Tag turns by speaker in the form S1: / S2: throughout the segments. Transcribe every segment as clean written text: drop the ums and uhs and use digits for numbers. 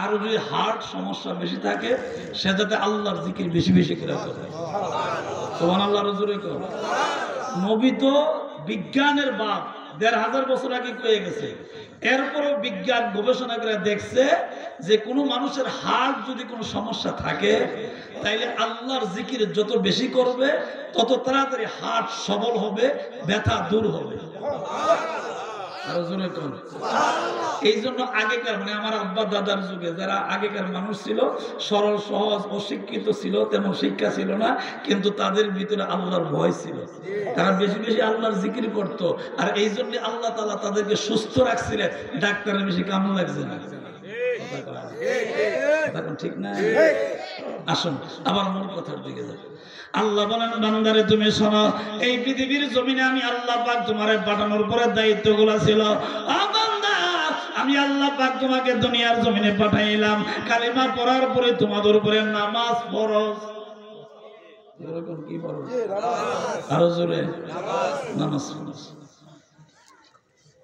S1: আর যদি হার্ট সমস্যা বেশি থাকে সে যাতে আল্লাহর জিকির বেশি বেশি করে করে। সুবহানাল্লাহ রাজুরে কর। নবী তো বিজ্ঞানের বাপ, ১৫০০ বছর আগে হয়ে গেছে। এরপরও বিজ্ঞান গবেষণা করে দেখছে যে কোনো মানুষের হার্ট যদি কোনো সমস্যা থাকে তাইলে আল্লাহর জিকির যত বেশি করবে তত তাড়াতাড়ি হার্ট সবল হবে, ব্যথা দূর হবে। এই জন্য আগেকার মানে আমার আব্বা দাদার যুগে যারা আগেকার মানুষ ছিল সরল সহজ অশিক্ষিত ছিল, তেমন শিক্ষা ছিল না, কিন্তু তাদের ভিতরে আল্লাহর ভয় ছিল। তারা বেশি বেশি আল্লাহর জিকির করত, আর এই জন্য আল্লাহ তাআলা তাদেরকে সুস্থ রাখছিলেন। ডাক্তারের বেশি কাম লাগছে না। ঠিক না? আসুন আবার মূল কথার দিকে যাই। আল্লাহ বলেন, বান্দারে তুমি শোনো, এই পৃথিবীর জমিনে আমি আল্লাহ পাক তোমারে পাঠানোর পরে দায়িত্বগুলো ছিল। বান্দা, আমি আল্লাহ পাক তোমাকে দুনিয়ার জমিনে পাঠাইলাম কালিমা পড়ার পরে তোমাদের উপরে নামাজ ফরজ। এরকম কি ফরজ? আরো জোরে নামাজ ফরজ।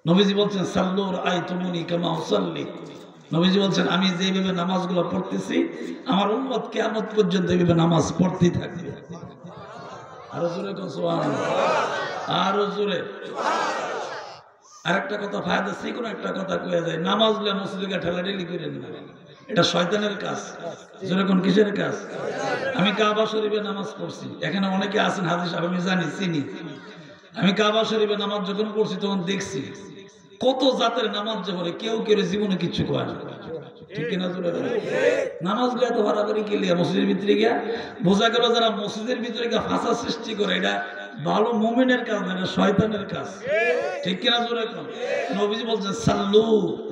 S1: নবীজি বলছেন, সাল্লু রাআইতুমুনি কামা উসাল্লি। নবীজি বলছেন, আমি যেভাবে নামাজগুলো পড়তেছি আমার উম্মত কিয়ামত পর্যন্ত এইভাবে নামাজ পড়তেই থাকবে। আরো জোরে কোন সুবহানাল্লাহ, আরো জোরে। আরেকটা কথা ফায়দা আছে, কোন একটা কথা কয়ে যায়, নামাজগুলো মসজিদে ঠেলাঠেলি করে না, এটা শয়তানের কাজ। জোরে কোন কিসের কাজ? আমি কাবা শরীফে নামাজ পড়ছি, এখানে অনেকে আছেন হাজী সাহেব, আমি জানি চিনি। আমি কাবা শরীফে নামাজ যখন পড়ছি তখন দেখছি কত জাতের নামাজ যে পড়ে, কেউ কেউ জীবনে কিছু করে না। ঠিক কিনা? নামাজ গুলো এত বাড়াবাড়ি কে লিয়া মসজিদের ভিতরে গিয়া? বোঝা গেল যারা মসজিদের ভিতরে গিয়া ফাঁসা সৃষ্টি করে এটা ভালো মুমিনের কাজ না, এটা শয়তানের কাজ। ঠিক কিনা? জোরে কোন। নবীজি বলছেন, সাল্লু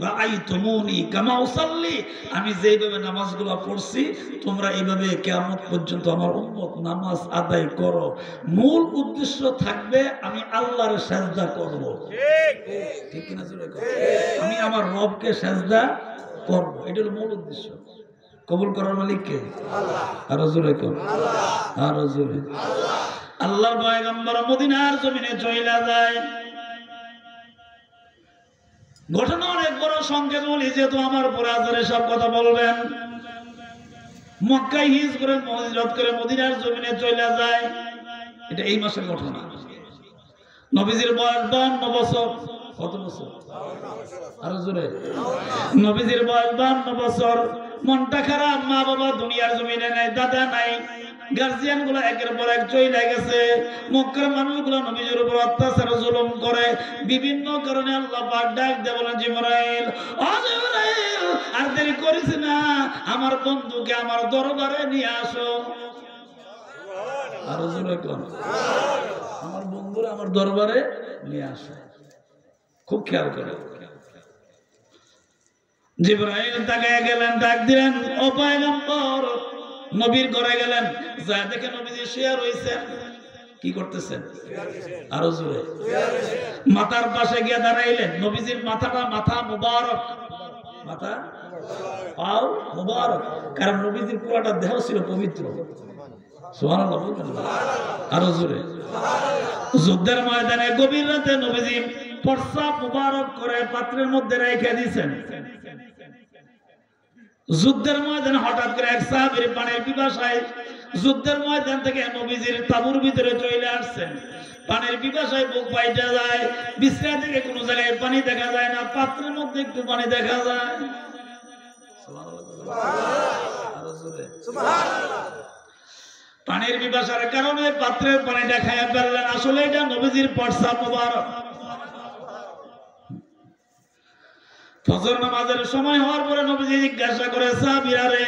S1: রাআইতুমুনি কামা উসাল্লি। আমি যেইভাবে নামাজগুলো পড়ছি তোমরা এইভাবে কিয়ামত পর্যন্ত আমার উম্মত নামাজ আদায় করো। মূল উদ্দেশ্য থাকবে আমি আল্লাহর সিজদা করব। ঠিক কিনা? জোরে কোন। আমি আমার রবকে সিজদা করব, এটা হলো মূল উদ্দেশ্য। কবুল করার মালিক কে? আল্লাহ। আরো জোরে কোন আল্লাহ, আরো জোরে আল্লাহ। আল্লাহর পয়গম্বর মদিনার জমিনে চইলা যায়। ঘটনা অনেক বড়, সংক্ষেপ বলি যেহেতু আমার পরে আজরে সব কথা বলবেন। মক্কায় হিজ করে হিজরত করে মদিনার জমিনে চইলা যায়, এটা এই মাসের ঘটনা। নবীজির বয়স 52 বছর। কত বছর? আরো জোরে। নবীজির বয়স 52 বছর। মনটা খারাপ, মা বাবা দুনিয়ার জমিনে নাই, দাদা নাই, গার্জিয়ান গুলো একের পর এক চলে গেছে। মক্কার মানুষগুলো নবীজির উপর অত্যাচার জুলুম করে। বিভিন্ন কারণে আল্লাহ পাক ডাক দিয়ে বলেন, জিবরাইল, ও জিবরাইল, আর দেরি করিস না, আমার বন্ধুকে আমার দরবারে নিয়ে আসো। আরো জোরে কোন, আমার বন্ধুরা আমার দরবারে নিয়ে আসো। খুব খেয়াল করে। জিবরাইল তাকায় গেলেন, ডাক দিলেন, ও পয়গম্বর। নবীর ঘরে গেলেন, যা দেখে নবীজি শুয়ে রইছেন। কি করতেছেন? আরো জোরে। মাথার পাশে গিয়ে দাঁড়াইলেন। নবীজির মাথাটা মাথা মুবারক, মাথা পাও মুবারক, কারণ নবীজির পুরাটা দেহ ছিল পবিত্র। সুবহানাল্লাহ, আরো জোরে। যুদ্ধের ময়দানে গভীর রাতে নবীজি প্রস্রাব মুবারক করে পাত্রের মধ্যে রেখে দিয়েছেন। যুদ্ধের ময়দানে হঠাৎ করে এক সাহাবীর পানির পিপাসায় যুদ্ধের ময়দান থেকে নবীজির তাঁবুর ভিতরে চলে আসছেন। পানির পিপাসায় বুক পাইটা যায়, বিছনা থেকে কোনো জায়গায় পানি দেখা যায় না, পাত্রের মধ্যে একটু পানি দেখা যায়। পানির পিপাসার কারণে পাত্রের পানিটা খাইয়া ফেললেন। আসলে এটা নবীজির প্রস্রাব মুবারক। ফজর নামাজের সময় হওয়ার পরে নবীজি জিজ্ঞাসা করে, সাহাবীরা রে,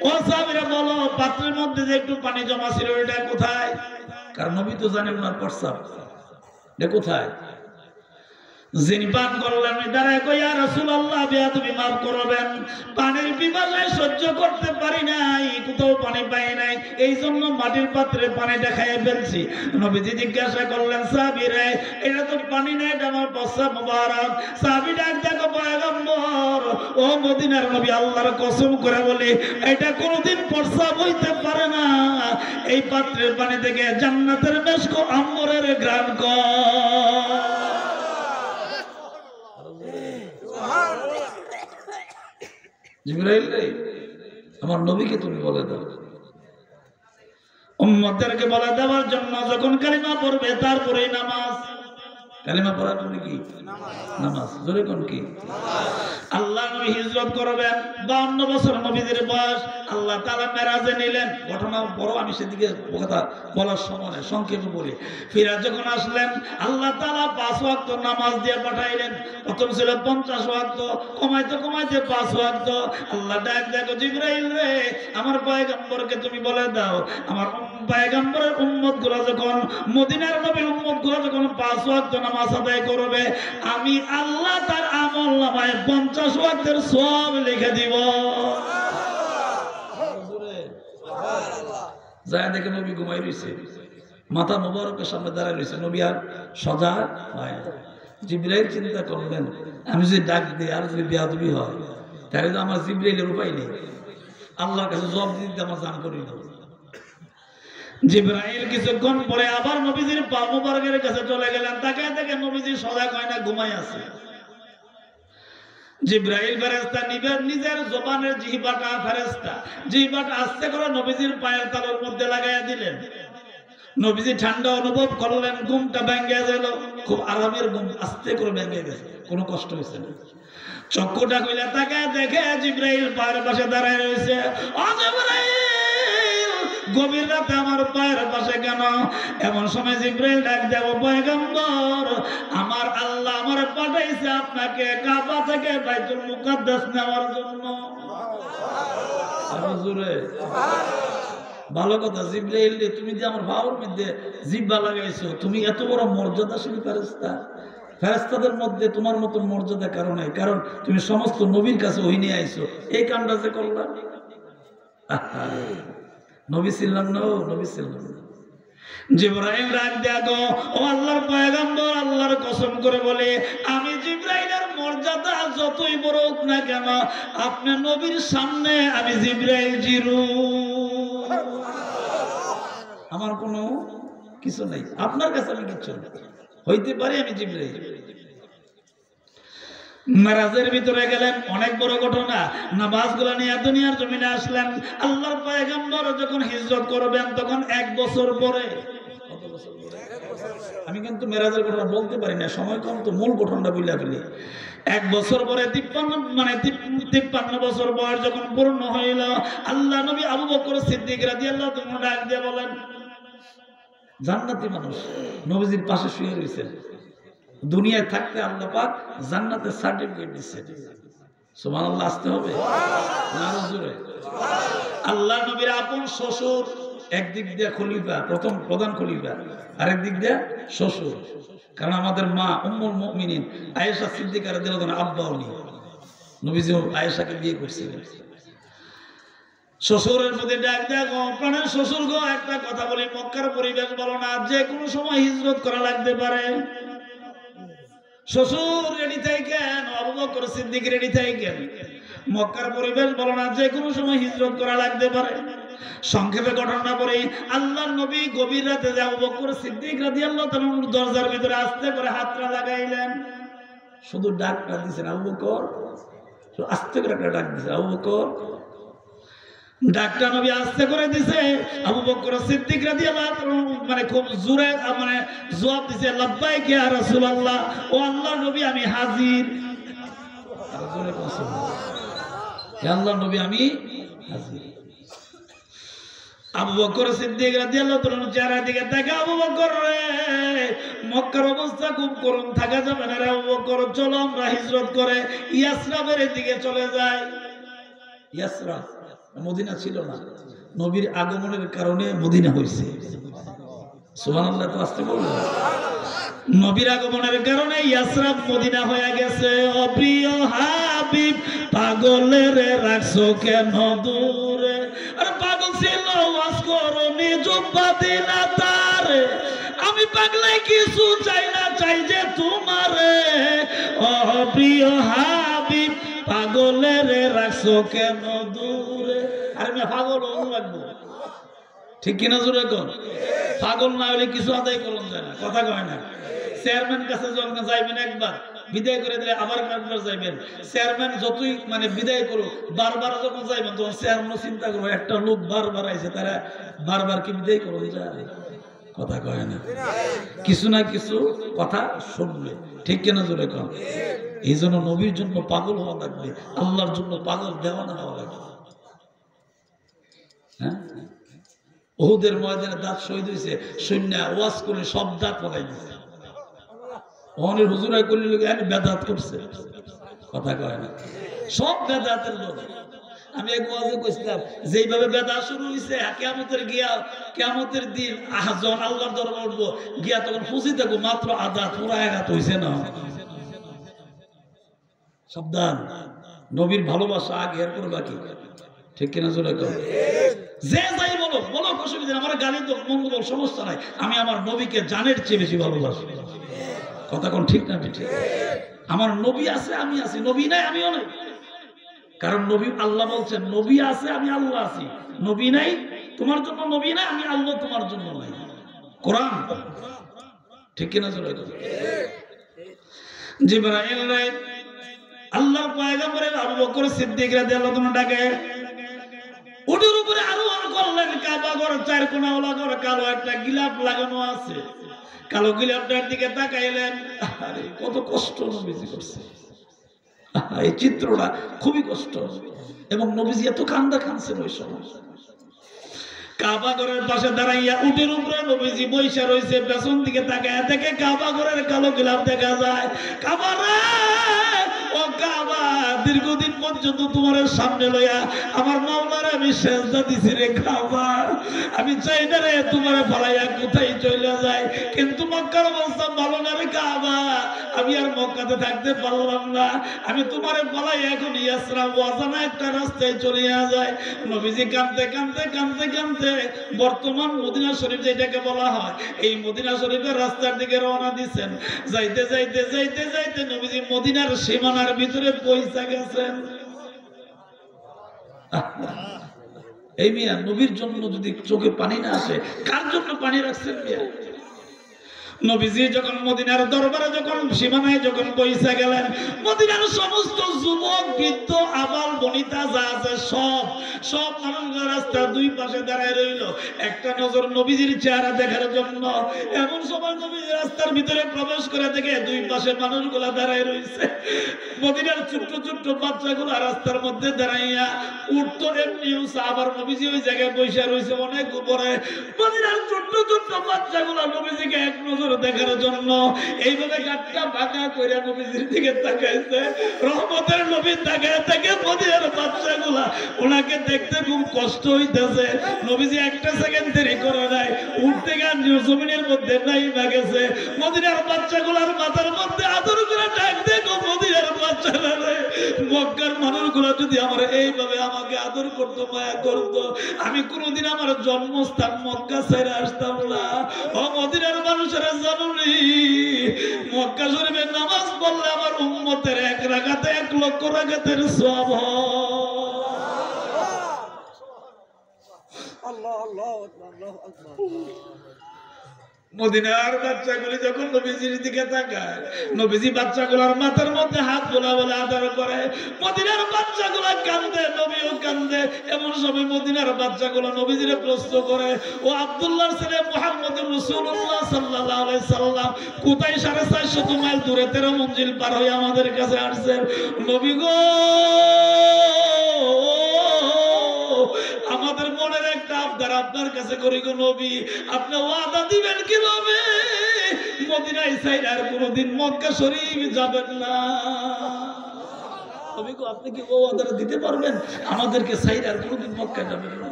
S1: ও সাহাবীরা বলো, পাত্রের মধ্যে যে একটু পানি জমা ছিল এটা কোথায়? কারণ নবী তো জানেন ওনার প্রস্রাব, এটা কোথায়? যিনি পান করলেন দাঁড়ায় কই, ইয়া রাসূলুল্লাহ, বেয়াদবি মাফ করবেন, পানির পিপাসায় সহ্য করতে পারি নাই, কোথাও পানি পাই নাই, এই জন্য মাটির পাত্রে পানিটা খাইয়ে ফেলছি। নবীজি জিজ্ঞাসা করলেন, সাহাবীরা, এটা তো পানি না, এটা আমার প্রস্রাব মুবারক। সাহাবী ডাক দেখো, পয়গম্বর, ও মদিনার নবী, আল্লাহর কসম করে বলি, এটা কোনোদিন প্রস্রাব হইতে পারে না। এই পাত্রের পানি থেকে জান্নাতের মেশক আম্বরের ঘ্রাণ কর। জিবরাইল রে আমার নবীকে তুমি বলে দাও। উম্মতদেরকে বলে দেওয়ার জন্য যখন কালিমা পড়বে তারপরেই নামাজ। কালিমা পড়ার পরে কি নামাজ। জোরে কোন কি আল্লাহ নবী হিজরত করবেন 52 বছর নবীদের বয়স। আল্লাহ তাআলা মেরাজে নিলেন। ঘটনা বড়, আমি সেদিকে কথা বলার সময় নেই, সংক্ষেপে বলি। ফিরে যখন আসলেন আল্লাহ তাআলা 5 ওয়াক্ত নামাজ দিয়ে পাঠাইলেন। প্রথম ছিল 50 ওয়াক্ত, কমাইতে কমাইতে 5 ওয়াক্ত। আল্লাহ ডাক দেখো জিবরাইল রে আমার পয়গম্বরকে তুমি বলে দাও আমার পয়গম্বরের উম্মতগুলো যখন মদিনার নবীর উম্মতগুলো যখন 5 ওয়াক্ত নামাজ আদায় করবে আমি আল্লাহ তার আমল নামায় 50 ওয়াক্তের সওয়াব লিখে দিব। যায় দেখে নবী ঘুমাই রইছে, মাথা মুবারকের সামনে দাঁড়ায় রইছে, নবী আর সজা হয়। জিবরাইল চিন্তা করলেন আমি যদি ডাক দিই আর যদি বেয়াদবি হয় তাহলে তো আমার জিবরাইলের উপায় নেই, আল্লাহর কাছে জবাব দিতে আমার জান করি না। জিবরাইল কিছুক্ষণ পরে আবার নবীজির পা মুবারকের কাছে চলে গেলেন। তাকায় দেখে নবীজি সজাগ হয় না, ঘুমাই আছে। জিবরাইল ফেরেশতা নিজের জবানের জিহ্বাটা ফেরেশতা জিহ্বাটা আস্তে করে নবীজির পায়ের তালুর মধ্যে লাগাইয়া দিলেন। নবীজি ঠান্ডা অনুভব করলেন, ঘুমটা ভেঙে গেল, খুব আরামের ঘুম আস্তে করে ভেঙে গেছে, কোনো কষ্ট হয়েছে না। চক্ষুটা খুলে তাকায় দেখে জিবরাইল পায়ের পাশে দাঁড়ায় রয়েছে। ও জিবরাইল গভীর রাতে আমার পায়ের পাশে কেন? এমন সময় জিবরাইল ডাক দেব পয়গম্বর আমার আল্লাহ আমার পাঠাইছে আপনাকে কাবা থেকে বাইতুল মুকাদ্দাস নেওয়ার জন্য। ভালো কথা জিবরাইল তুমি যে আমার ভাবের মধ্যে জিহ্বা লাগাইছো, তুমি এত বড় মর্যাদাশীল ফেরেশতা, ফেরেশতাদের মধ্যে তোমার মতো মর্যাদা কারণ নাই, কারণ তুমি সমস্ত নবীর কাছে ওহী নিয়ে আইছো, এই কামটা যে করলাম। নবী ছিলাম না, নবী ছিলাম না। জিবরাইল ডাক দেখো ও আল্লাহর পয়গম্বর আল্লাহর কসম করে বলে আমি জিবরাইলের মর্যাদা যতই বড় হোক না কেন আপনি নবীর সামনে আমি জিবরাইল জিরু, আমার কোনো কিছু নেই, আপনার কাছে আমি কিছু হইতে পারি, আমি জিবরাইল। মেরাজের ভিতরে গেলেন, অনেক বড় ঘটনা। নামাজগুলো নিয়ে দুনিয়ার জমিনে আসলেন। আল্লাহর পয়গম্বর যখন হিজরত করবেন তখন 1 বছর পরে, আমি কিন্তু মেরাজের ঘটনা বলতে পারি না, সময় কম তো, মূল ঘটনাটা বইলা ফেলি। 1 বছর পরে 53 বছর বয়স যখন পূর্ণ হইল আল্লাহ নবী আবু বকর সিদ্দিক রাদিয়াল্লাহু তাআলা ডাক দিয়ে বলেন জান্নাতি মানুষ নবীজির পাশে শুয়ে রয়েছেন, দুনিয়ায় থাকতে আল্লাহ পাক জান্নাতের সার্টিফিকেট দিচ্ছেন। সুবহানাল্লাহ, আসতে হবে না জোরে। আল্লাহ নবীর আপন শ্বশুর একদিক দিয়ে খলিফা, প্রথম প্রধান খলিফা, আরেক দিক দিয়ে শ্বশুর, কারণ আমাদের মা উম্মুল মুমিনিন আয়েশা সিদ্দিকা রাদিয়াল্লাহু আনহা আব্বা উনি নবীজি আয়েশাকে বিয়ে করছিলেন। শ্বশুরের প্রতি ডাক দেখো প্রাণের শ্বশুর গো, একটা কথা বলি, মক্কার পরিবেশ বলো না, যে কোনো সময় হিজরত করা লাগতে পারে। শ্বশুর রেডি থাকেন, আবু বকর সিদ্দিক রেডি থাকেন, মক্কার পরিবেশ বলো না, যে কোনো সময় হিজরত করা লাগতে পারে। সংক্ষেপে ঘটনা পরে আল্লাহর নবী গভীর রাতে যে আবু বকর সিদ্দিক রাদিয়াল্লাহু তাআলা দরজার ভিতরে আস্তে করে হাতটা লাগাইলেন, শুধু ডাকটা দিয়েছেন আবু বকর, আস্তে করে একটা ডাক দিয়েছে আবু বকর, ডাকটা নবী আস্তে করে দিছে। আবু বকর সিদ্দিক রাদিয়াল্লাহু তাআলা মানে খুব জোরে মানে জবাব দিছে লাব্বাইক ইয়া রাসূলুল্লাহ, ও আল্লাহর নবী আমি হাজির। আর জোরে কসম হে আল্লাহর নবী আমি হাজির। আবু বকর সিদ্দিক রাদিয়াল্লাহু তাআলা চেহারার দিকে তাকে, আবু বকর রে মক্কার অবস্থা খুব করুণ, থাকা যাবে না রে আবু বকর, চলো আমরা হিজরত করে ইয়াসরাবের দিকে চলে যাই। ইয়াসরাব মদিনা ছিল না, নবীর আগমনের কারণে মদিনা হয়েছে। সুবহানাল্লাহ, তো আসতে বলবো, নবীর আগমনের কারণে ইয়াসরাব মদিনা হয়ে গেছে। ও প্রিয় হাবিব পাগলের রাখছো কেন দূরে, আর পাগল ছিল ওয়াজ করনি জুব্বা দিনা তার, আমি পাগলাই কিছু চাই না, চাই যে তোমারে। ও প্রিয় হাবিব পাগলের রাখছো কেন দূরে, আরে আমি পাগল লাগবো, ঠিক কিনা জোরে কর, পাগল না হলে কিছু আদায় করুন যায় না, কথা কয় না। চেয়ারম্যান কাছে যখন যাইবেন একবার বিদায় করে দিলে আবার একবার যাইবেন। চেয়ারম্যান যতই মানে বিদায় করুক, বারবার যখন যাইবেন তখন চেয়ারম্যান চিন্তা করবো একটা লোক বারবার আইছে, তারা বারবার কি বিদায় করুন যায়? কথা কয় না, কিছু না কিছু কথা শুনবে, ঠিক কিনা জোরে কন? এই জন্য নবীর জন্য পাগল হওয়া লাগবে, আল্লাহর জন্য পাগল দেওয়ানা হওয়া লাগবে। হ্যাঁ, উহুদের ময়দানে দাঁত শহীদ হয়েছে, সৈন্য ওয়াজ করে সব দাঁত ফলাই দিচ্ছে। অনেক হুজুরাই করলে বেদাত করছে, কথা কয় না, সব বেদাতের লোক। আমি এক ওয়াজে কইছিলাম যেইভাবে বেদাত শুরু হয়েছে, কিয়ামতের দিন যখন আল্লাহর দরবারে উঠবো গিয়া তখন খুশি থাকবো মাত্র আধা, পুরা এগাত হয়েছে না। সাবধান, নবীর ভালোবাসা আগে এর করে বাকি, ঠিক কিনা জোরে কর? যে যাই বলো বলো, অসুবিধা নেই, আমার গালি তো মঙ্গল সমস্যা নাই, আমি আমার নবীকে জানের চেয়ে বেশি ভালোবাসি। কথা কোন ঠিক না? ঠিক। আমার নবী আছে, আমি আছি, নবী নাই আমিও নাই। কারণ নবী, আল্লাহ বলছেন নবী আছে আমি আল্লাহ আছি, নবী নাই তোমার জন্য, নবী নাই আমি আল্লাহ তোমার জন্য নাই। কোরআন, ঠিক কিনা জোরে কর? জিবরাইল নাই, আল্লাহর পয়গম্বর আবু বকর সিদ্দিক রাদিয়াল্লাহু তাআলা ডাকে, উটের উপরে আরোহণ করলেন। কাবা ঘর চার কোণাওয়ালা ঘর, কালো একটা গিলাপ লাগানো আছে, কালো গিলাপটার দিকে তাকাইলেন। আরে কত কষ্ট নবীজি করছে, এই চিত্রটা খুবই কষ্ট। এবং নবীজি এত কান্দা কাঁদছেন ওই সময়। কাবা ঘরের পাশে দাঁড়াইয়া উটের উপরে নবীজি বইসা রয়েছে, পেছন দিকে তাকায় দেখে কাবা ঘরের কালো গিলাপ দেখা যায়। কাবা রে, ও কাবা, দীর্ঘদিন পর্যন্ত তোমার সামনে লইয়া আমার মাওলারে আমি সেজদা দিছি রে কাবা, আমি চাই না রে তোমারে ফলাইয়া কোথায় চলে যায়, কিন্তু মক্কার অবস্থা ভালো না রে কাবা, আমি আর মক্কাতে থাকতে পারলাম না, আমি তোমারে ফলাই এখন ইয়াসরা ওয়াজানা একটা রাস্তায় চলে যায়। নবীজি কাঁদতে কাঁদতে কাঁদতে কাঁদতে বর্তমান মদিনা শরীফ যেটাকে বলা হয়, এই মদিনা শরীফের রাস্তার দিকে রওনা দিচ্ছেন। যাইতে যাইতে যাইতে যাইতে নবীজি মদিনার সীমানার ভিতরে পৌঁছে গেছেন। এই মিয়া, নবীর জন্য যদি চোখে পানি না আসে, কার জন্য পানি রাখছেন মিয়া? নবীজি যখন মদিনার দরবারে যখন সীমানায় যখন পৌঁছে গেলেন, মদিনার সমস্ত যুবক বৃদ্ধ আবাল বনিতা যা আছে সব মানুষরা রাস্তার দুই পাশে দাঁড়ায় রইল, একটা নজর নবীজির চেহারা দেখার জন্য। এমন সময় নবীজি রাস্তার ভিতরে প্রবেশ করে দেখে দুই পাশে মানুষগুলা দাঁড়ায় রয়েছে। মদিনার ছোট্ট ছোট্ট বাচ্চাগুলা রাস্তার মধ্যে দাঁড়াইয়া উঠতো, এমনি আবার নবীজি ওই জায়গায় বসে রয়েছে অনেক উপরে। মদিনার ছোট্ট ছোট্ট বাচ্চাগুলা নবীজিকে এক নজর দেখার জন্য এইভাবে গাটটা বাঁকা করে নবীজির দিকে তাকাইছে। রহমতের নবী তাকায় থেকে মদিনার বাচ্চাগুলা ওনাকে দেখতে খুব কষ্ট হইতেছে। নবীজি একটা সেকেন্ড দেরি করে নাই, উঠতে গান জমিনের মধ্যে নাই না গেছে। মদিনার বাচ্চাগুলার মাথার মধ্যে আদর করে ডাক দেখো, মদিনার বাচ্চারা রে, মক্কার মানুষগুলা যদি আমার এইভাবে আমাকে আদর করতো, মায়া করতো, আমি কোনোদিন আমার জন্মস্থান মক্কা ছেড়ে আসতাম না। ও মদিনার মানুষেরা জানুনি, মক্কা শরীফে নামাজ পড়লে আমার উম্মতের এক রাকাতে 1 লক্ষ রাকাতের সওয়াব হয়। আল্লাহ আল্লাহু আকবার, আল্লাহু আকবার। মদিনার বাচ্চাগুলি যখন নবীজির দিকে তাকায়, নবীজি বাচ্চাগুলোর মাথার মধ্যে হাত বোলা বলে আদর করে। মদিনার বাচ্চাগুলো কান্দে, নবীও কান্দে। এমন সময় মদিনার বাচ্চাগুলো নবীজিরে প্রশ্ন করে, ও আব্দুল্লাহর ছেলে মুহাম্মদুর রাসূলুল্লাহ সাল্লাল্লাহু আলাইহি সাল্লাম কোথায় 450 মাইল দূরে 13 মঞ্জিল পার হয়ে আমাদের কাছে আসছেন? নবী গো, আমাদের মনের একটা আবদার আপনার কাছে করি গো নবী, আপনি ওয়াদা দিবেন কি নবী, মদিনায় ছাইরা আর কোনোদিন মক্কা শরীফ যাবেন না? নবী গো, আপনি কি ও ওয়াদাটা দিতে পারবেন আমাদেরকে ছাইরা আর কোনোদিন মক্কা যাবেন না?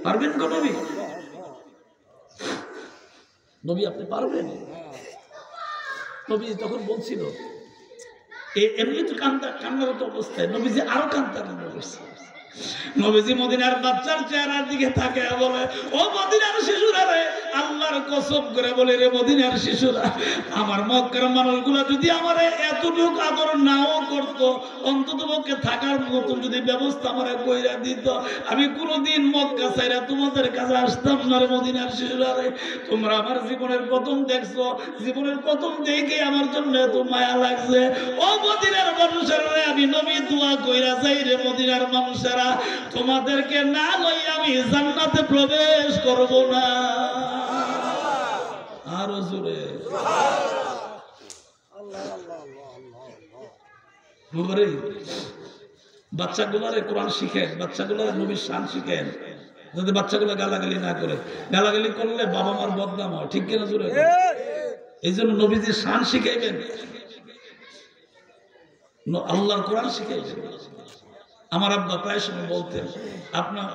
S1: পারবেন গো নবী? নবী আপনি পারবেন? নবী তখন বলছিল, এমনি তো কান্নারত অবস্থায় নবীজি আরো কান্না করছে। নবীজি মদিনার বাচ্চার চেহারার দিকে তাকিয়ে বলে, ও মদিনার শিশুরা রে, আল্লাহর কসম করে বলে রে মদিনার শিশুরা, আমার মক্কার মানুষগুলা যদি আমারে এতটুকু আদর নাও করতো, অন্তত পক্ষে থাকার মতো যদি ব্যবস্থা আমারে কইরা দিত, আমি কোনোদিন মক্কা ছাইরা তোমাদের কাছে আসতাম না রে মদিনার শিশুরা রে। তোমরা আমার জীবনের প্রথম দেখছো, জীবনের প্রথম দেখে আমার জন্য এত মায়া লাগছে। ও মদিনার মানুষেরা, আমি নবী দোয়া কইরা যাই রে মদিনার মানুষেরা, তোমাদেরকে না লই আমি জান্নাতে প্রবেশ করব না। আরো জোরে বাচ্চাগুলারে কোরআন শিখেন, বাচ্চাগুলারে নবীর শান শিখেন, যাতে বাচ্চাগুলো গালাগালি না করে। গালাগালি করলে বাবা মার বদনাম হয়, ঠিক কিনা জোরে? এই জন্য নবীজির শান শিখাইবেন, আল্লাহর কোরআন শিখাইবেন। আমার আব্বা প্রায় সময় বলতেন, আপনার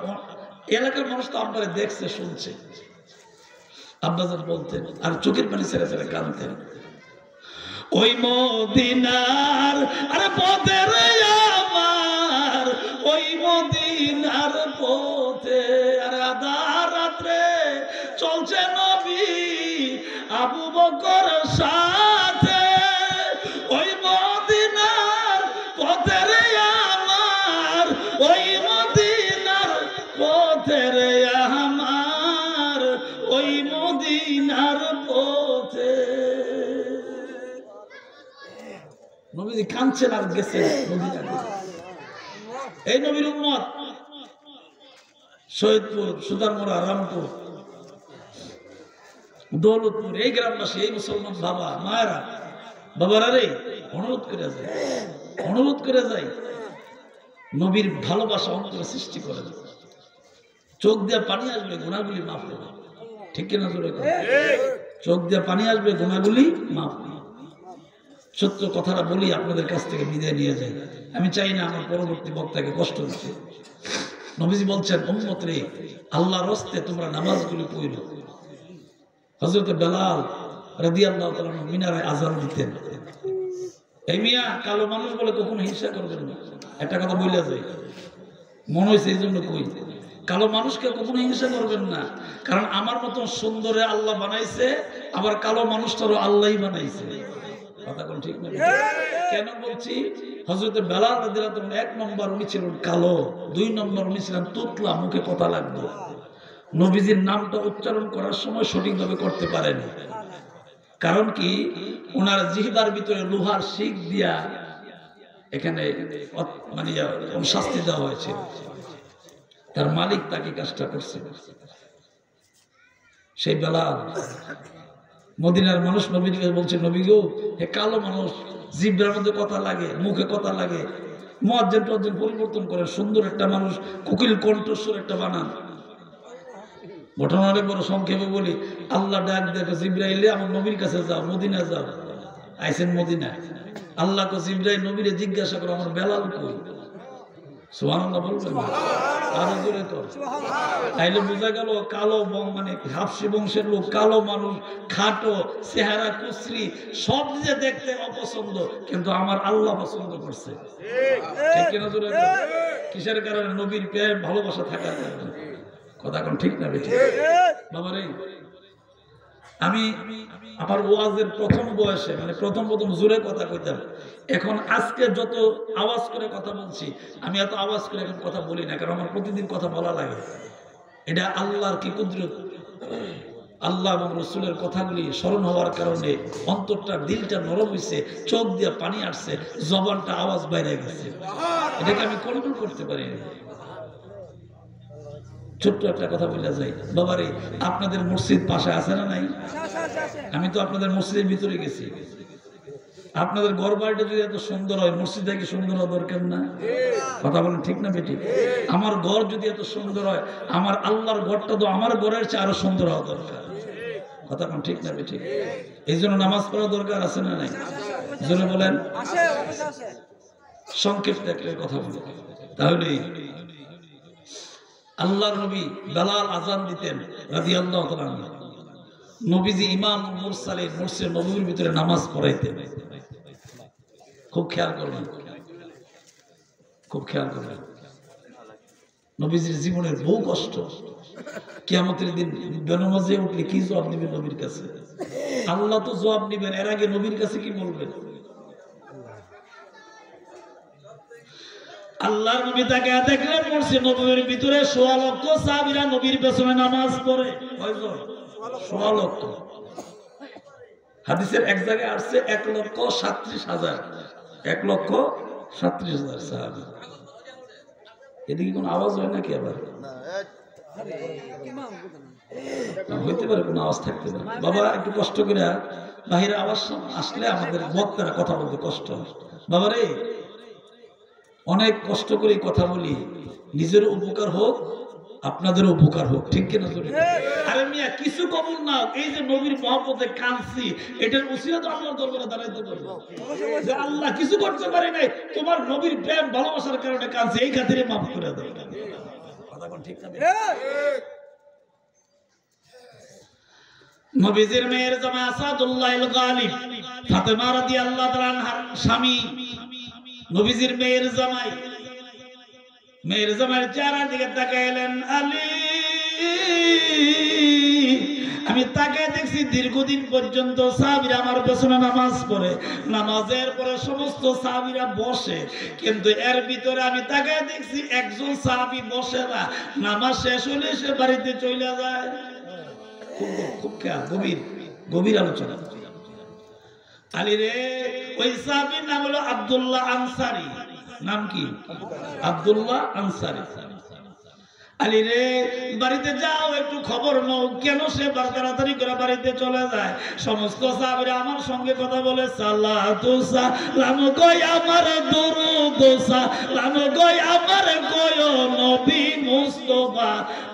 S1: এলাকার মানুষ তো আপনারা দেখছে শুনছে, আব্বাজান বলতেন আর চোখের পানি ছেড়ে ছেড়ে কাঁদতেন, ওই মদিনার আরে পথে রে আমার, ওই মদিনার পথে আরে আধার রাত্রে চলছে নবী আবু বকর সাথে, ওই মদিনার পথে রে আমার, ওই মদিনার পথে রে আমার, ওই মদিনার পথে। নবীজি কাঁদছেন আর গেছেন মদিনার। এই নবীর উম্মত শহীদপুর, সুতারমোড়া, রামপুর, দৌলতপুর, এই গ্রামবাসী, এই মুসলমান বাবা মায়েরা, বাবারা রে, অনুরোধ করে যায়, অনুরোধ করে যায়, নবীর ভালোবাসা অন্তরে সৃষ্টি করে। চোখ দিয়ে পানি আসবে, গুনাহগুলি মাফ হবে, ঠিক কিনা জোরে? চোখ দিয়ে পানি আসবে, গুনাহগুলি মাফ হবে। সত্য কথাটা বলি, আপনাদের কাছ থেকে বিদায় নিয়ে যাই। আমি চাই না আমার পরবর্তী বক্তাকে কষ্ট দিতে। নবীজি বলছেন, উম্মত রে, আল্লাহর রাস্তায় তোমরা নামাজগুলি পড়ো। হযরত বেলাল রাদিয়াল্লাহু তাআলা মিনারে আযান দিতেন। এই মিয়া কালো মানুষ বলে কখনো হিংসা করবেন না, একটা কথা বলে যায়, মনে হয়েছে এই জন্য কই, কালো মানুষকে কখনো হিংসা করবেন না, কারণ আমার মতন সুন্দরে আল্লাহ বানাইছে, আবার কালো মানুষটারও আল্লাহই বানাইছে। কথা কোন ঠিক না? কেন বলছি? হযরত বেলাল রাদিয়াল্লাহু তাআলা 1 নম্বর উনি ছিলেন কালো, 2 নম্বর উনি ছিলেন তুতলা, মুখে কথা লাগতো, নবীজির নামটা উচ্চারণ করার সময় সঠিকভাবে করতে পারেন। কারণ কি, ওনার জিহ্বার ভিতরে লোহার শিক দিয়া এখানে মানে শাস্তি দেওয়া হয়েছে, তার মালিক তাকে কাজটা করছে। সেই বেলাল, মদিনার মানুষ নবীকে বলছে, নবী গো, হে কালো মানুষ, জিহ্বার মধ্যে কথা লাগে, মুখে কথা লাগে, মুয়াজ্জিন টজ্জিন পরিবর্তন করে, সুন্দর একটা মানুষ, কোকিল কণ্ঠস্বর একটা বানান। ঘটনা অনেক বড়, সংক্ষেপে বলি, আল্লাহ ডাক দেখো, জিবরাইলে আমার নবীর কাছে যাও, মদিনা যাও। আইসেন মদিনা, আল্লাহ কো জিবরাইল নবীরে জিজ্ঞাসা করো, আমার বেলাল কই? সুবহানাল্লাহ বলবেন, আরো জোরে কর। তাইলে বোঝা গেল কালো মানে হাফসি বংশের লোক, কালো মানুষ, খাটো, চেহারা কুচরি, সব যে দেখতে অপছন্দ, কিন্তু আমার আল্লাহ পছন্দ করছে, ঠিক কিনা জোরে? কিসের কারণে? নবীর প্রেম ভালোবাসা থাকার কারণে। কথা কোন ঠিক না বেঠিক? বাবারে, আমি আমার ওয়াজের প্রথম বয়সে, মানে প্রথম জোরে কথা কইতাম, এখন আজকে যত আওয়াজ করে কথা বলছি, আমি এত আওয়াজ করে এখন কথা বলি না, কারণ আমার প্রতিদিন কথা বলা লাগে। এটা আল্লাহর কি কুদরত, আল্লাহ এবং রসুলের কথাগুলি স্মরণ হওয়ার কারণে অন্তরটা, দিলটা নরম হয়েছে, চোখ দিয়ে পানি আসছে, জবানটা আওয়াজ বাইরে গেছে, এটাকে আমি কন্ট্রোল করতে পারি না। ছোট্ট একটা কথা বলে যাই, বাবারে, আপনাদের মসজিদ পাশে আছে না নাই? আমি তো আপনাদের মসজিদের ভিতরে গেছি। আপনাদের ঘর বাড়িটা যদি এত সুন্দর হয়, মসজিদটা কি সুন্দর হওয়া দরকার না? কথা বলেন ঠিক না বেটি? আমার ঘর যদি এত সুন্দর হয়, আমার আল্লাহর ঘরটা তো আমার ঘরের চেয়ে আরো সুন্দর হওয়া দরকার। কথা বলেন ঠিক না বেটি? এই জন্য নামাজ পড়া দরকার আছে না নাই? জন্য বলেন। সংক্ষেপ একটা কথা বলি, তাহলে আল্লাহর নবী বেলাল আযান দিতেন রাদিয়াল্লাহু তাআলা আনহু। নবীজি ইমাম মুরসালিন, মুরসিদ নবীর ভিতরে নামাজ পড়াইতেন। খুব খেয়াল করবেন, খুব খেয়াল করবেন। নবীজির জীবনের বহু কষ্ট। কিয়ামতের দিন বেনামাজে উঠলে কি জবাব দিবেন নবীর কাছে? আল্লাহ তো জবাব নিবেন, এর আগে নবীর কাছে কি বলবেন? আল্লাহর নবী তাকে দেখলেন মরছে নবীর ভিতরে ১৬ লক্ষ সাহাবীরা নবীর পেছনে নামাজ পড়ে। কয়জন? ১৬ লক্ষ। হাদিসের এক জায়গায় আসছে ১,৩৭,০০০। ১,৩৭,০০০ সাহাবী। এদিকে কোনো আওয়াজ হয় নাকি? আবার হইতে পারে, কোনো আওয়াজ থাকতে পারে। বাবা একটু কষ্ট করে বাহিরে আওয়াজ আসলে আমাদের বক্তারা কথা বলতে কষ্ট হয়। বাবা রে, অনেক কষ্ট করে কথা বলি, নিজের উপকার হোক আপনাদের উপকার হোক, ঠিক কিনা? আরে মিয়া কিছু কবুল না, এই যে নবীর মহব্বতে কাঁদছি, এটার উসিলা তো আল্লাহর দরবারে দাঁড়াইতে পারবো যে আল্লাহ কিছু করতে পারি নাই, তোমার নবীর প্রেম ভালোবাসার কারণে কাঁদছি, এই খাতিরে মাফ করে দাও। কথা কোন ঠিক না? নবীজির মেয়ের জামাই আসাদুল্লাহ আল গালিব, ফাতেমা রাদিয়াল্লাহু তাআলা আনহার স্বামী, নবীজির মেয়ের জামাই, মেয়ের জামাইয়ের চেহারার দিকে তাকাইলেন। আলী, আমি তাকায় দেখছি দীর্ঘদিন পর্যন্ত সাহাবীরা আমার পেছনে নামাজ পড়ে, নামাজের পরে সমস্ত সাহাবীরা বসে, কিন্তু এর ভিতরে আমি তাকায় দেখছি একজন সাহাবী বসে না, নামাজ শেষ হলে সে বাড়িতে চলে যায়। খুব গভীর আলোচনা। আলী রে, ওই সাহাবীর নাম হলো আব্দুল্লাহ আনসারী। নাম কি? আব্দুল্লাহ আনসারী। আলী রে, বাড়িতে যাও, একটু খবর নাও কেন সে তাড়াতাড়ি করে বাড়িতে চলে যায়। সমস্ত সাহাবীরা আমার সঙ্গে কথা বলে, সালাতু সালাম কই আমার দুরূদ সালাম কই আমার কয় নবী মুস্তাফা,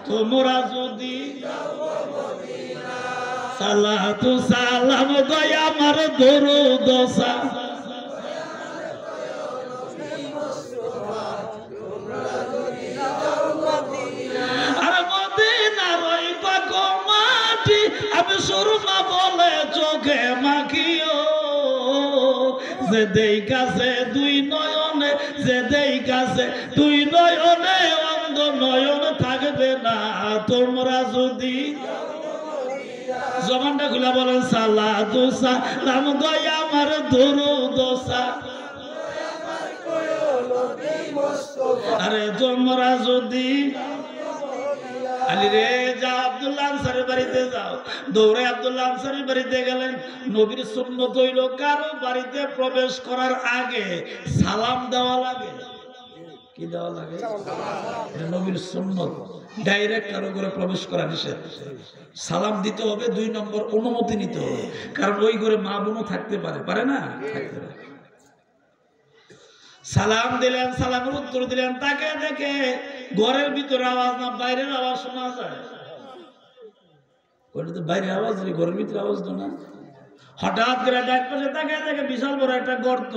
S1: তোমরা যদি সালাতু সালাম কই আমার দুরূদ সালাম। আমি সুরমা বলে চোখে মাখিও, যে দেই কাছে দুই নয়নে, যে দেই কাছে দুই নয়নে, অন্ধ নয়ন থাকবে না তোমরা যদি। জবানটা খুলে বলেন, সালাতু সালাম গয় আমার দুরূদ সালাম, আরে তোমরা যদি। আলী রে, যাও আব্দুল্লাহ আনসারীর বাড়িতে যাও। দৌড়ে আব্দুল্লাহ আনসারীর বাড়িতে গেলেন। নবীর সুন্নত হইল কারো বাড়িতে প্রবেশ করার আগে সালাম দেওয়া লাগে। কি দেওয়া লাগে? এটা নবীর সুন্নত। ডাইরেক্ট কারো ঘরে প্রবেশ করা নিষেধ। সালাম দিতে হবে, ২ নম্বর অনুমতি নিতে হবে, কারণ ওই ঘরে মা বোনও থাকতে পারে, পারে না? থাকতে পারে। সালাম দিলেন, সালামের উত্তর দিলেন, তাকে দেখে ঘরের ভিতরে আওয়াজ না বাইরের আওয়াজ শোনা যায়। বাইরের আওয়াজ, ঘরের ভিতরে আওয়াজ না। হঠাৎ করে ডাক পাশে তাকে দেখে বিশাল বড় একটা গর্ত,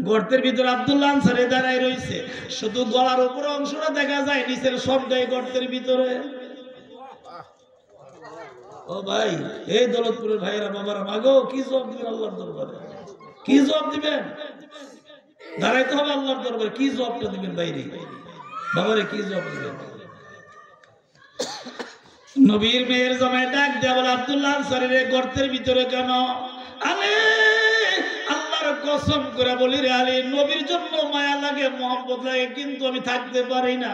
S1: গর্তের ভিতরে আব্দুল্লাহ আনসারী দাঁড়ায় রয়েছে। শুধু গলার উপর অংশটা দেখা যায়, নিচের সবটাই গর্তের ভিতরে। ও ভাই, এই দৌলতপুরের ভাইয়েরা বাবারা, মাগো কি জবাব দিবেন আল্লাহর দরবারে? কি জবাব দিবেন? দাঁড়াইতে হবে আল্লাহর দরবারে, কি জবাবটা দিবেন? বাইরে বাবারে কি জবাব দিবেন? নবীর মেয়ের জামাই ডাক দেয়া বলে, আব্দুল্লাহ আনসারীর গর্তের ভিতরে কেন? আলে, আল্লাহর কসম করে বলি রে আলী, নবীর জন্য মায়া লাগে, মহব্বত লাগে, কিন্তু আমি থাকতে পারি না।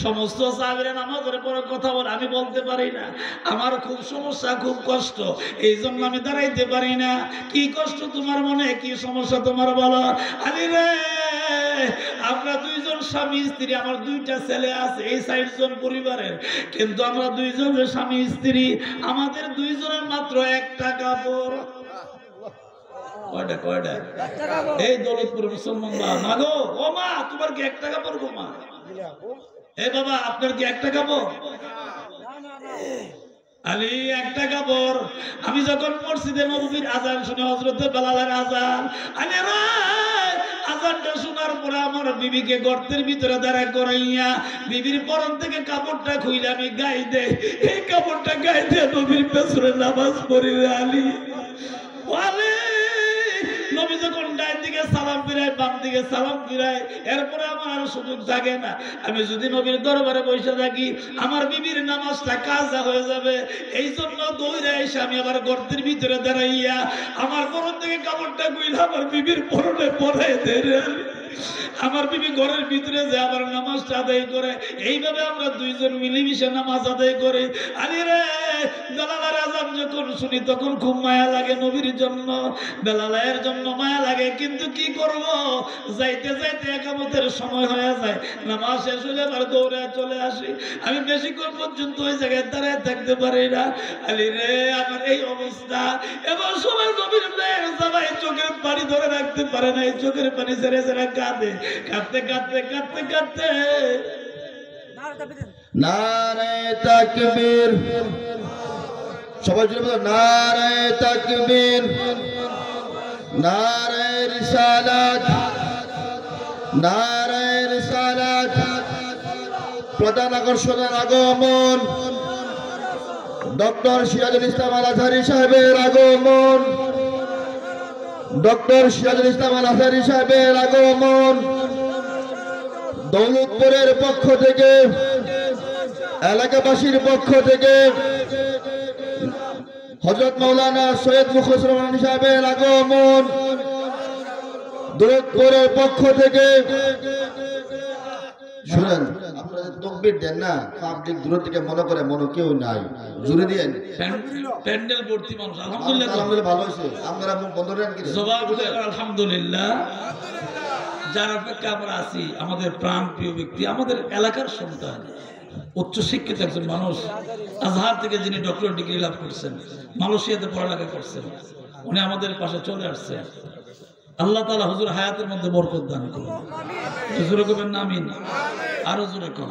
S1: সমস্ত সাহাবীরা নামাজের পরে কথা বলে, আমি বলতে পারি না। আমার খুব সমস্যা, খুব কষ্ট, এই জন্য আমি দাঁড়াইতে পারি না। কি কষ্ট তোমার মনে, কি সমস্যা তোমার বলো? আলী রে, আমরা 2 জন স্বামী স্ত্রী, আমার 2টা ছেলে আছে, এই 60 জন পরিবারের, কিন্তু আমরা 2 জন স্বামী স্ত্রী, আমাদের 2 জনের মাত্র একটা কাপড়। কয়টা? এই দৌলতপুর মুসলমান মা গো, ও মা, তোমার কি একটা কাপড় গো মা? এই বাবা, আপনার কি একটা কাপড়? আলী, একটা কাপড়। আমি যখন মসজিদে নববীর আজান শুনে, হযরতে বেলালের আজান, আলী রে, আজানটা শোনার পরে আমার বিবিকে গর্তের ভিতরে দাঁড়া করাইয়া বিবির পরন থেকে কাপড়টা খুইলে আমি গায়ে দেই, এই কাপড়টা গায়ে দিয়ে নবীর পেছনে নামাজ পড়ি রে আলী। নবী যখন ডাইন দিকে সালাম ফিরে বাম দিকে সালাম ফিরাই, এরপরে আমার আর সুযোগ থাকে না। আমি যদি নবীর দরবারে বসে থাকি আমার বিবির নামাজটা কাজা হয়ে যাবে। এই জন্য দৌড়ে এসে আমি আবার গর্তের ভিতরে দাঁড়াইয়া আমার পরন থেকে কাপড়টা কইলা আমার বিবির পরনে পরাই দেয়। আমার বিবি ঘরের ভিতরে যে আবার নামাজটা আদায় করে। এইভাবে আমরা দুইজন মিলেমিশে নামাজ আদায় করি। আরে রে বেলালের আযান যখন শুনি তখন খুব মায়া লাগে নবীর জন্য, বেলালের জন্য মায়া লাগে। কিন্তু কি করব, যাইতে যাইতে একামতের সময় হয়ে যায়, নামাজ শেষ হলে আবার দৌড়ে চলে আসি। আমি বেশিক্ষণ পর্যন্ত ওই জায়গায় দাঁড়ায় থাকতে পারি না। আলি রে আমার এই অবস্থা। এবার সবাই নবীর মেয়ের সবাই চোখের পানি ধরে রাখতে পারে না, এই চোখের পানি ছেড়ে ছেড়ে কাঁদে, কাঁদতে কাঁদতে কাঁদতে কাঁদতে
S2: নারে তাকবীর, সবাই জুড়ে বলো নারে তাকবীর, নারে রিসালাত, নারে রিসালাত। প্রধান আকর্ষণের আগমন, ডক্টর সিরাজুল ইসলাম আল আজহারী সাহেবের আগমন, ডক্টর সিরাজুল ইসলাম আল আজহারী সাহেবের আগমন। দৌলতপুরের পক্ষ থেকে, এলাকাবাসীর পক্ষ থেকে হযরত মাওলানা সৈয়দ মুখলেসুর রহমান সাহেবের আগমন। দৌলতপুরের পক্ষ থেকে শুনেন, আপনারা তাকবীর দেন না, পাবলিক দূর থেকে মনে করে মনে কেউ নাই, জুড়ে দিয়েন।
S1: প্যান্ডেল ভর্তি মানুষ, আলহামদুলিল্লাহ
S2: আলহামদুলিল্লাহ ভালো হয়েছে। আপনারা মুখ বন্ধ রাখেন কি
S1: জবাব বলে আলহামদুলিল্লাহ। যার অপেক্ষা আমরা আছি আমাদের প্রাণ প্রিয় ব্যক্তি, আমাদের এলাকার সন্তান, উচ্চশিক্ষিত একজন মানুষ, আজহার থেকে যিনি ডক্টর ডিগ্রি লাভ করছেন, মালয়েশিয়াতে পড়ালেখা করছেন, উনি আমাদের পাশে চলে আসছে। আল্লাহ তাআলা হুজুর হায়াতের মধ্যে বরকত দান করুন। হুজুর কবেন আমিন, আরো জোরে করুন।